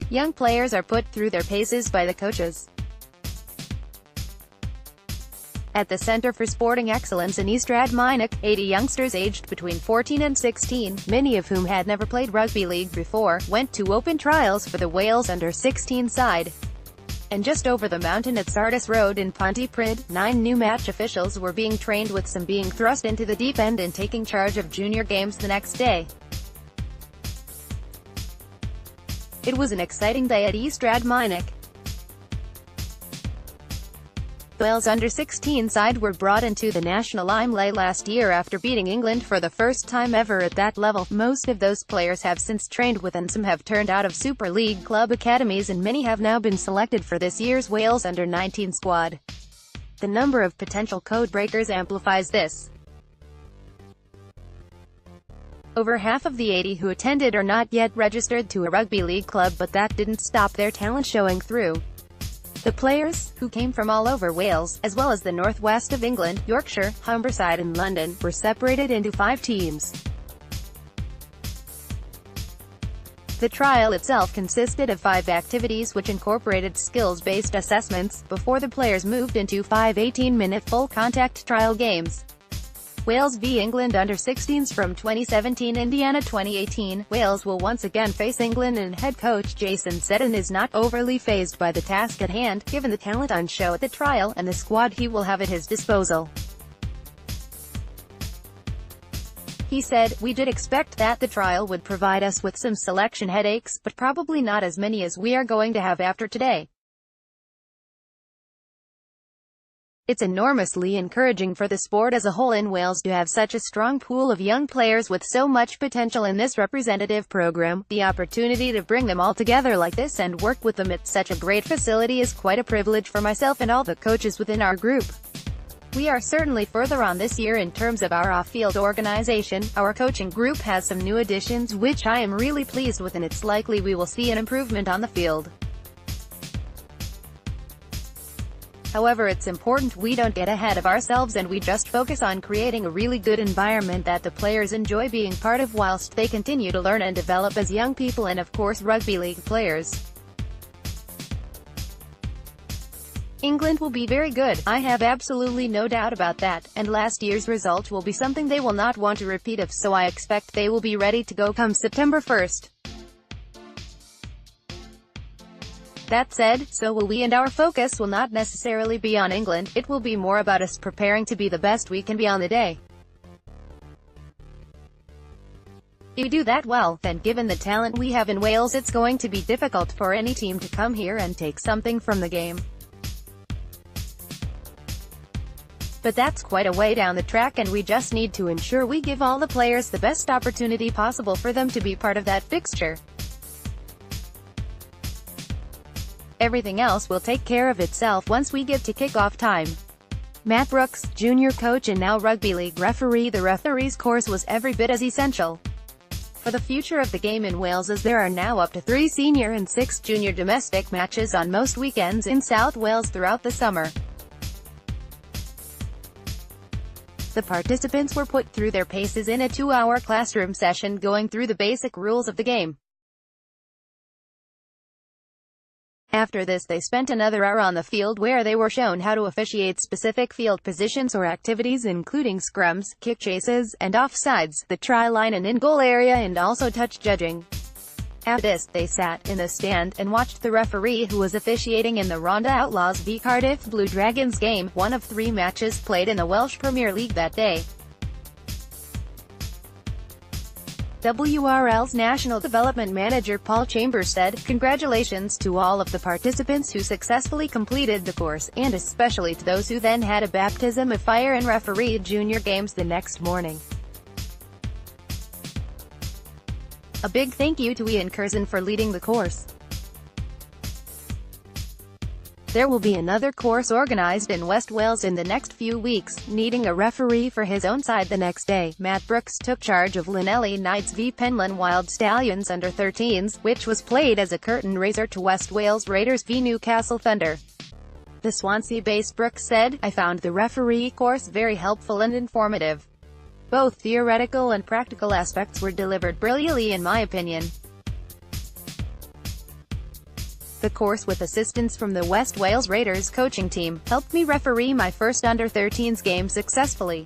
Young players are put through their paces by the coaches. At the Centre for Sporting Excellence in Ystrad Mynach, 80 youngsters aged between 14 and 16, many of whom had never played rugby league before, went to open trials for the Wales under-16 side. And just over the mountain at Sardis Road in Pontypridd, 9 new match officials were being trained, with some being thrust into the deep end and taking charge of junior games the next day. It was an exciting day at Ystrad Mynach. The Wales under-16 side were brought into the national limelight last year after beating England for the first time ever at that level. Most of those players have since trained with, and some have turned out of Super League club academies, and many have now been selected for this year's Wales under-19 squad. The number of potential code breakers amplifies this. Over half of the 80 who attended are not yet registered to a rugby league club, but that didn't stop their talent showing through. The players, who came from all over Wales, as well as the northwest of England, Yorkshire, Humberside and London, were separated into 5 teams. The trial itself consisted of 5 activities which incorporated skills-based assessments, before the players moved into 5 18-minute full-contact trial games. Wales v England under-16s from 2017, Indiana 2018. Wales will once again face England, and head coach Jason Seddon is not overly fazed by the task at hand, given the talent on show at the trial, and the squad he will have at his disposal. He said, "We did expect that the trial would provide us with some selection headaches, but probably not as many as we are going to have after today. It's enormously encouraging for the sport as a whole in Wales to have such a strong pool of young players with so much potential in this representative program. The opportunity to bring them all together like this and work with them at such a great facility is quite a privilege for myself and all the coaches within our group. We are certainly further on this year in terms of our off-field organization. Our coaching group has some new additions which I am really pleased with, and it's likely we will see an improvement on the field. However, it's important we don't get ahead of ourselves and we just focus on creating a really good environment that the players enjoy being part of whilst they continue to learn and develop as young people and, of course, rugby league players. England will be very good, I have absolutely no doubt about that, and last year's result will be something they will not want to repeat of, so I expect they will be ready to go come September 1st. That said, so will we, and our focus will not necessarily be on England. It will be more about us preparing to be the best we can be on the day. If we do that well, then given the talent we have in Wales, it's going to be difficult for any team to come here and take something from the game. But that's quite a way down the track, and we just need to ensure we give all the players the best opportunity possible for them to be part of that fixture. Everything else will take care of itself once we get to kick-off time." Matt Brooks, junior coach and now rugby league referee. The referee's course was every bit as essential for the future of the game in Wales, as there are now up to 3 senior and 6 junior domestic matches on most weekends in South Wales throughout the summer. The participants were put through their paces in a 2-hour classroom session going through the basic rules of the game. After this, they spent another hour on the field where they were shown how to officiate specific field positions or activities, including scrums, kick chases, and offsides, the try line and in-goal area, and also touch judging. After this, they sat in the stand and watched the referee, who was officiating in the Ronda Outlaws v Cardiff Blue Dragons game, one of 3 matches played in the Welsh Premier League that day. WRL's National Development Manager Paul Chambers said, "Congratulations to all of the participants who successfully completed the course, and especially to those who then had a baptism of fire and refereed junior games the next morning. A big thank you to Ian Curzon for leading the course. There will be another course organised in West Wales in the next few weeks, needing a referee for his own side the next day." Matt Brooks took charge of Llanelli Knights v Penllyn Wild Stallions under-13s, which was played as a curtain raiser to West Wales Raiders v Newcastle Thunder. The Swansea-based Brooks said, "I found the referee course very helpful and informative. Both theoretical and practical aspects were delivered brilliantly in my opinion. the course with assistance from the West Wales Raiders coaching team, helped me referee my first under-13s game successfully.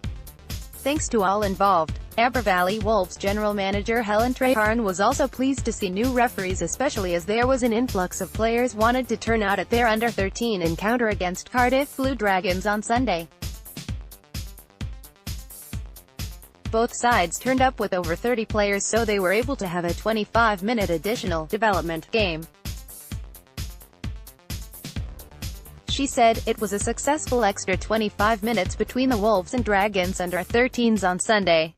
Thanks to all involved. Abervalley Wolves general manager Helen Traherne was also pleased to see new referees, especially as there was an influx of players wanted to turn out at their under-13 encounter against Cardiff Blue Dragons on Sunday. Both sides turned up with over 30 players, so they were able to have a 25-minute additional development game. She said, "It was a successful extra 25 minutes between the Wolves and Dragons under-13s on Sunday.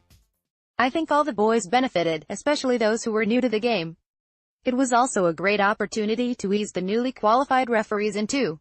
I think all the boys benefited, especially those who were new to the game. It was also a great opportunity to ease the newly qualified referees into